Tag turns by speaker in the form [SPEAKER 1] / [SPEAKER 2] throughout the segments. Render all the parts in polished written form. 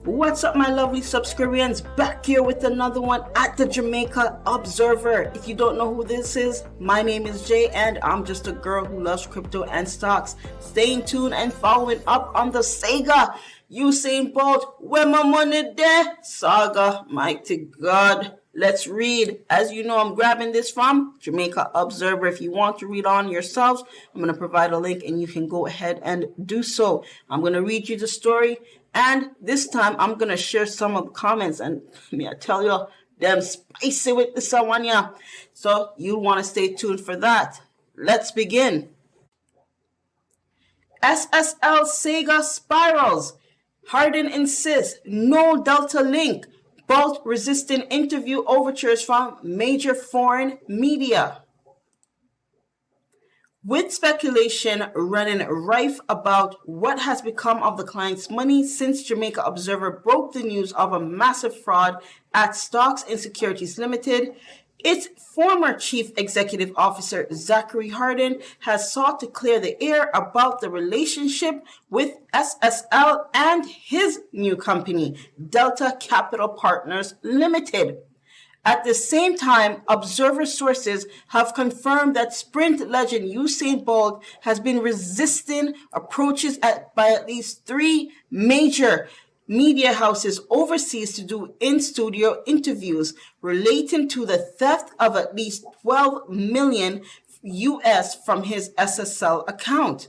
[SPEAKER 1] What's up, my lovely subscribers? Back here with another one at the Jamaica Observer. If you don't know who this is, my name is Jay and I'm just a girl who loves crypto and stocks. Staying tuned and following up on the Sega Usain Bolt, where my money there? Saga, mighty God. Let's read. As you know, I'm grabbing this from Jamaica Observer. If you want to read on yourselves, I'm going to provide a link and you can go ahead and do so. I'm going to read you the story. And this time, I'm going to share some of the comments. And I tell you, them spicy with this one, yeah. So you want to stay tuned for that. Let's begin. SSL Sega spirals. Harden insists no Delta link. Bolt resisting interview overtures from major foreign media. With speculation running rife about what has become of the client's money since Jamaica Observer broke the news of a massive fraud at Stocks and Securities Limited, its former chief executive officer, Zachary Harden, has sought to clear the air about the relationship with SSL and his new company, Delta Capital Partners Limited. At the same time, Observer sources have confirmed that sprint legend Usain Bolt has been resisting approaches by at least 3 major media houses overseas to do in-studio interviews relating to the theft of at least $12 million US from his SSL account.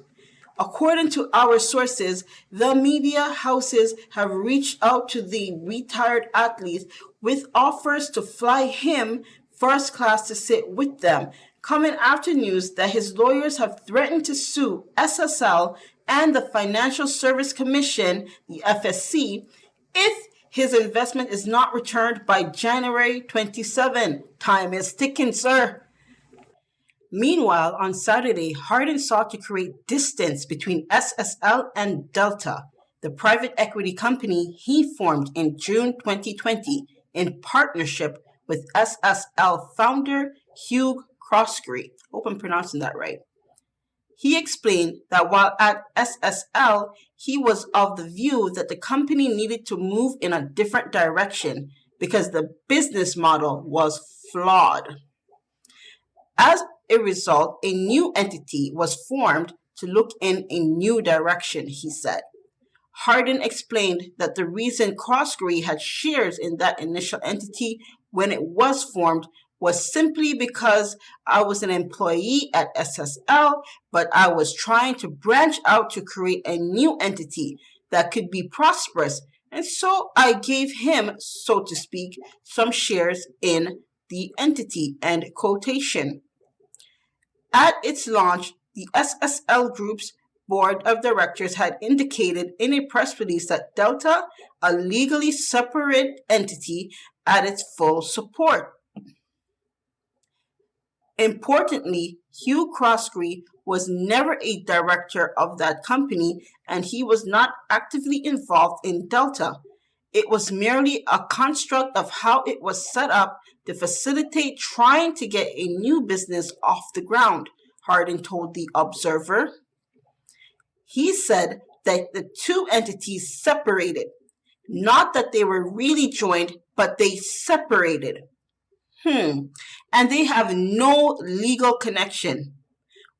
[SPEAKER 1] According to our sources, the media houses have reached out to the retired athlete with offers to fly him first class to sit with them, coming after news that his lawyers have threatened to sue SSL and the Financial Service Commission, the FSC, if his investment is not returned by January 27. Time is ticking, sir. Meanwhile, on Saturday, Harden sought to create distance between SSL and Delta, the private equity company he formed in June 2020 in partnership with SSL founder Hugh Croskery. Hope I'm pronouncing that right. He explained that while at SSL, he was of the view that the company needed to move in a different direction because the business model was flawed. As a result, a new entity was formed to look in a new direction, he said. Harden explained that the reason Croskery had shares in that initial entity when it was formed was simply because I was an employee at SSL, but I was trying to branch out to create a new entity that could be prosperous. And so I gave him, so to speak, some shares in the entity, end quotation. At its launch, the SSL Group's board of directors had indicated in a press release that Delta, a legally separate entity, had its full support. Importantly, Hugh Croskery was never a director of that company, and he was not actively involved in Delta. It was merely a construct of how it was set up to facilitate trying to get a new business off the ground, Harden told the Observer. He said that the two entities separated. Not that they were really joined, but they separated. And they have no legal connection.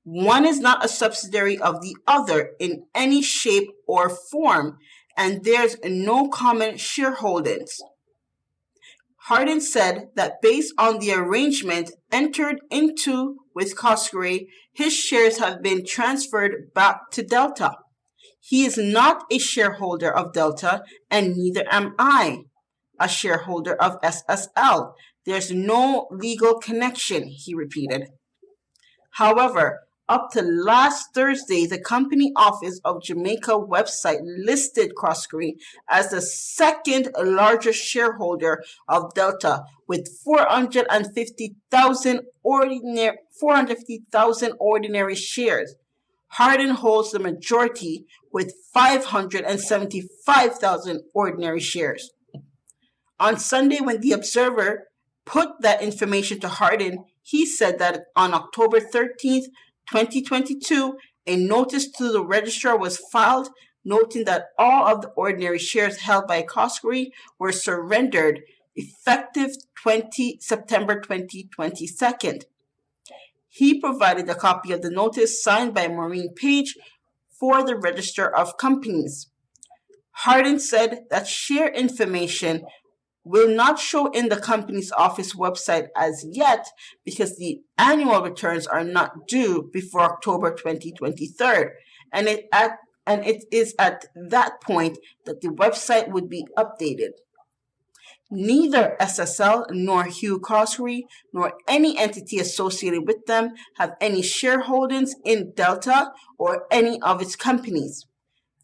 [SPEAKER 1] One is not a subsidiary of the other in any shape or form, and there's no common shareholdings. Harden said that based on the arrangement entered into with Croskery, his shares have been transferred back to Delta. He is not a shareholder of Delta, and neither am I a shareholder of SSL. There's no legal connection, he repeated. However, up to last Thursday, the company office of Jamaica website listed Croskery as the second largest shareholder of Delta with 450,000 ordinary shares. Harden holds the majority with 575,000 ordinary shares. On Sunday, when the Observer put that information to Harden, he said that on October 13th, 2022, a notice to the registrar was filed noting that all of the ordinary shares held by Coskery were surrendered effective September 2022. He provided a copy of the notice signed by Maureen Page for the Register of Companies. Hardin said that share information will not show in the company's office website as yet because the annual returns are not due before October 2023, and it is at that point that the website would be updated. Neither SSL nor Hugh Coskery nor any entity associated with them have any shareholdings in Delta or any of its companies.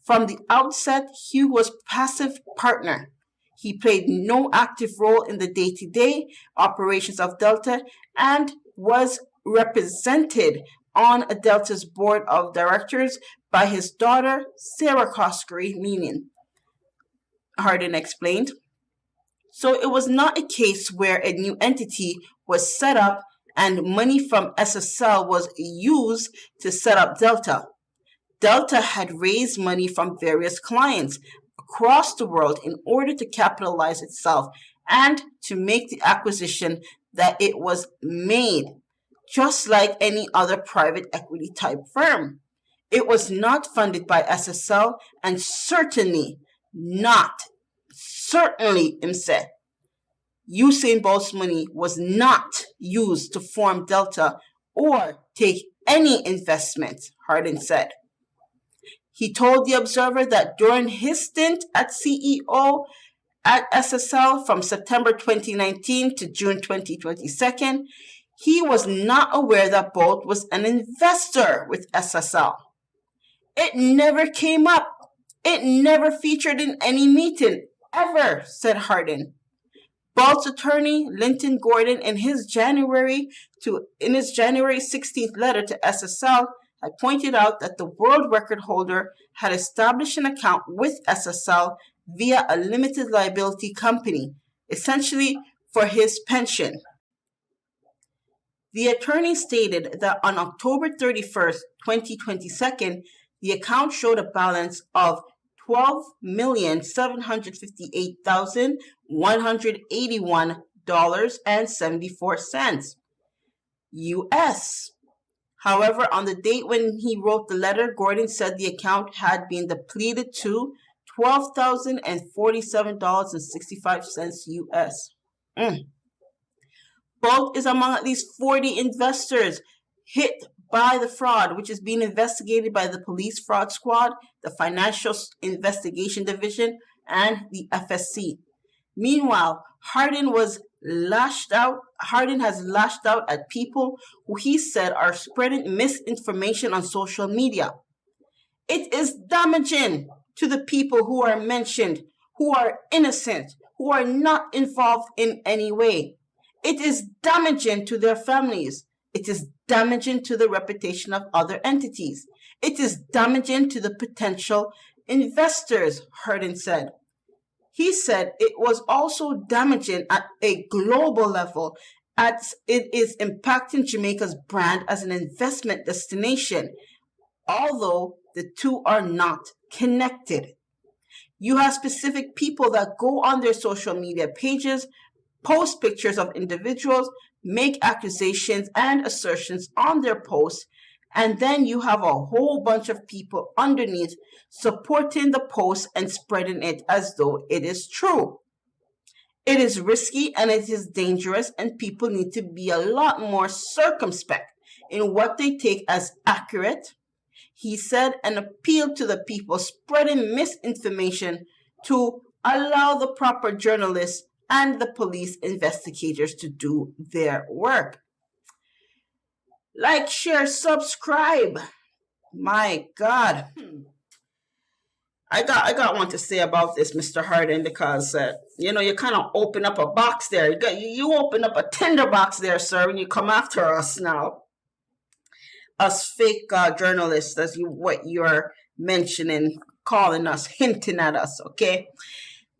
[SPEAKER 1] From the outset, Hugh was passive partner. He played no active role in the day-to-day operations of Delta and was represented on Delta's board of directors by his daughter, Sarah Coskery Meaning, Hardin explained. So it was not a case where a new entity was set up and money from SSL was used to set up Delta. Delta had raised money from various clients across the world in order to capitalize itself and to make the acquisition that it was made, just like any other private equity type firm. It was not funded by SSL and certainly said, Usain Bolt's money was not used to form Delta or take any investment, Hardin said. He told the Observer that during his stint as CEO at SSL from September 2019 to June 2022, he was not aware that Bolt was an investor with SSL. It never came up. It never featured in any meeting, ever, said Hardin. Bolt's attorney, Linton Gordon, in his January 16th letter to SSL, had pointed out that the world record holder had established an account with SSL via a limited liability company, essentially for his pension. The attorney stated that on October 31st, 2022, the account showed a balance of $12,758,181.74 US. However, on the date when he wrote the letter, Gordon said the account had been depleted to $12,047.65 US. Bolt is among at least 40 investors hit by the fraud, which is being investigated by the Police Fraud Squad, the Financial Investigation Division, and the FSC. Meanwhile, Hardin has lashed out at people who he said are spreading misinformation on social media. It is damaging to the people who are mentioned, who are innocent, who are not involved in any way. It is damaging to their families. It is damaging to the reputation of other entities. It is damaging to the potential investors, Hardin said. He said it was also damaging at a global level as it is impacting Jamaica's brand as an investment destination, although the two are not connected. You have specific people that go on their social media pages, post pictures of individuals, make accusations and assertions on their posts, and then you have a whole bunch of people underneath supporting the post and spreading it as though it is true. It is risky and it is dangerous, and people need to be a lot more circumspect in what they take as accurate, he said, and appealed to the people spreading misinformation to allow the proper journalists and the police investigators to do their work. Like, share, subscribe. My God. I got one to say about this, Mr. Hardin, because, you kind of open up a box there. You open up a tender box there, sir, when you come after us now. Us fake journalists, what you're mentioning, calling us, hinting at us, okay?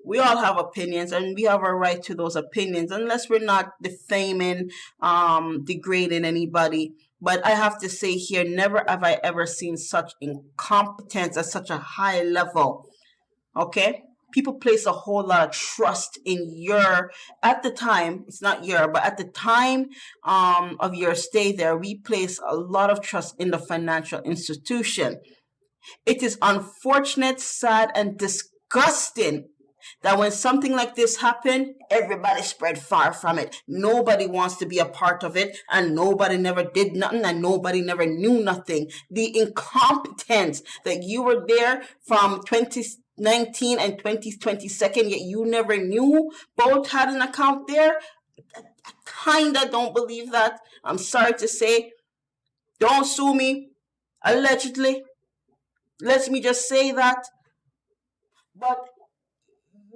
[SPEAKER 1] We all have opinions, and we have a right to those opinions, unless we're not defaming, degrading anybody. But I have to say here, never have I ever seen such incompetence at such a high level. Okay? People place a whole lot of trust in at the time, it's not but at the time of your stay there, we place a lot of trust in the financial institution. It is unfortunate, sad, and disgusting that when something like this happened, everybody spread far from it. Nobody wants to be a part of it, and nobody never did nothing, and nobody never knew nothing. The incompetence that you were there from 2019 and 2022, yet you never knew both had an account there. I kinda don't believe that. I'm sorry to say. Don't sue me. Allegedly. Let me just say that. But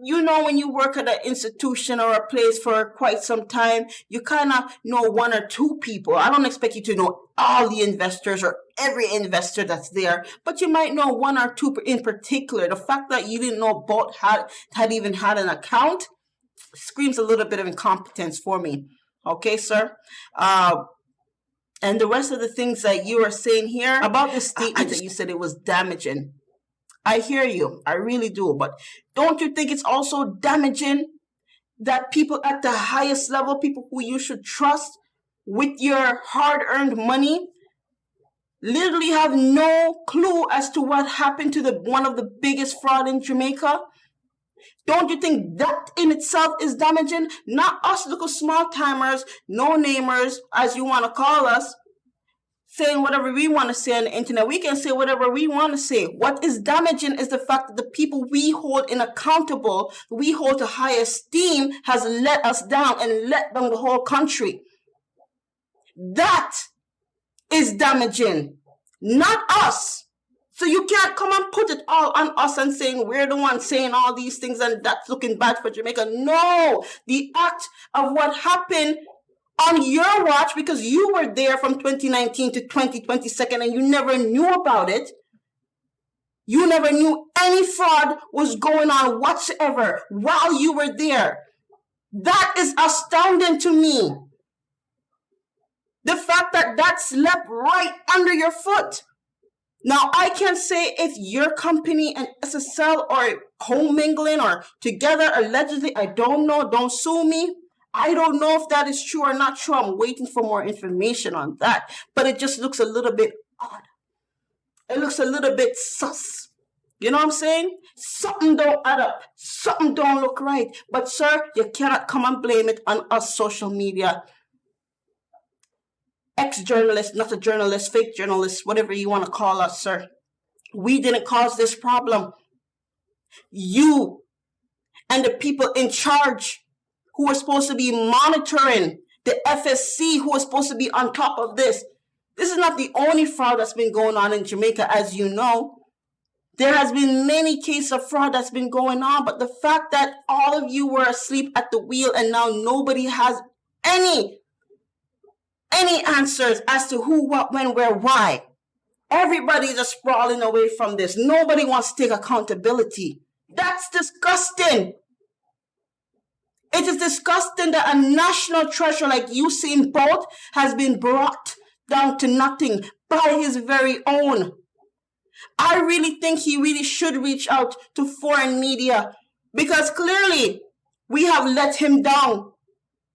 [SPEAKER 1] you know, when you work at an institution or a place for quite some time, you kind of know one or two people. I don't expect you to know all the investors or every investor that's there, but you might know one or two in particular. The fact that you didn't know both had even had an account screams a little bit of incompetence for me. Okay, sir? And the rest of the things that you are saying here about the statement that you said it was damaging. I hear you. I really do. But don't you think it's also damaging that people at the highest level, people who you should trust with your hard-earned money, literally have no clue as to what happened to one of the biggest fraud in Jamaica? Don't you think that in itself is damaging? Not us little small-timers, no-namers, as you want to call us, saying whatever we want to say on the internet. We can say whatever we want to say. What is damaging is the fact that the people we hold accountable, we hold to high esteem, has let us down and let down the whole country. That is damaging, not us. So you can't come and put it all on us and saying we're the ones saying all these things and that's looking bad for Jamaica. No, the act of what happened on your watch, because you were there from 2019 to 2022 and you never knew about it. You never knew any fraud was going on whatsoever while you were there. That is astounding to me. The fact that that slept right under your foot. Now, I can't say if your company and SSL are commingling or together allegedly. I don't know. Don't sue me. I don't know if that is true or not true. I'm waiting for more information on that. But it just looks a little bit odd. It looks a little bit sus. You know what I'm saying? Something don't add up. Something don't look right. But sir, you cannot come and blame it on us social media. Ex-journalist, not a journalist, fake journalist, whatever you want to call us, sir. We didn't cause this problem. You and the people in charge who are supposed to be monitoring, the FSC who are supposed to be on top of this. This is not the only fraud that's been going on in Jamaica, as you know. There has been many cases of fraud that's been going on, but the fact that all of you were asleep at the wheel and now nobody has any answers as to who, what, when, where, why. Everybody is sprawling away from this. Nobody wants to take accountability. That's disgusting. It is disgusting that a national treasure like Usain Bolt has been brought down to nothing by his very own. I really think he really should reach out to foreign media because clearly we have let him down.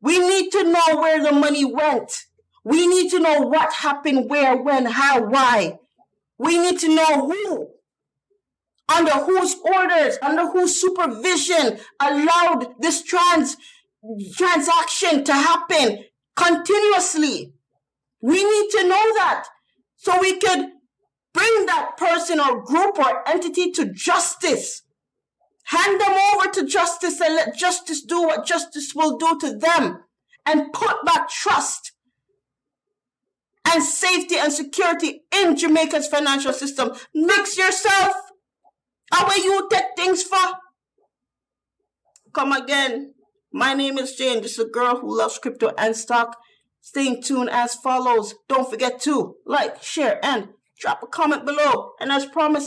[SPEAKER 1] We need to know where the money went. We need to know what happened, where, when, how, why. We need to know who, under whose orders, under whose supervision allowed this transaction to happen continuously. We need to know that so we could bring that person or group or entity to justice. Hand them over to justice and let justice do what justice will do to them and put back trust and safety and security in Jamaica's financial system. Mix yourself. How will you take things for? Come again. My name is Jane, just a girl who loves crypto and stock. Staying tuned as follows. Don't forget to like, share, and drop a comment below. And as promised,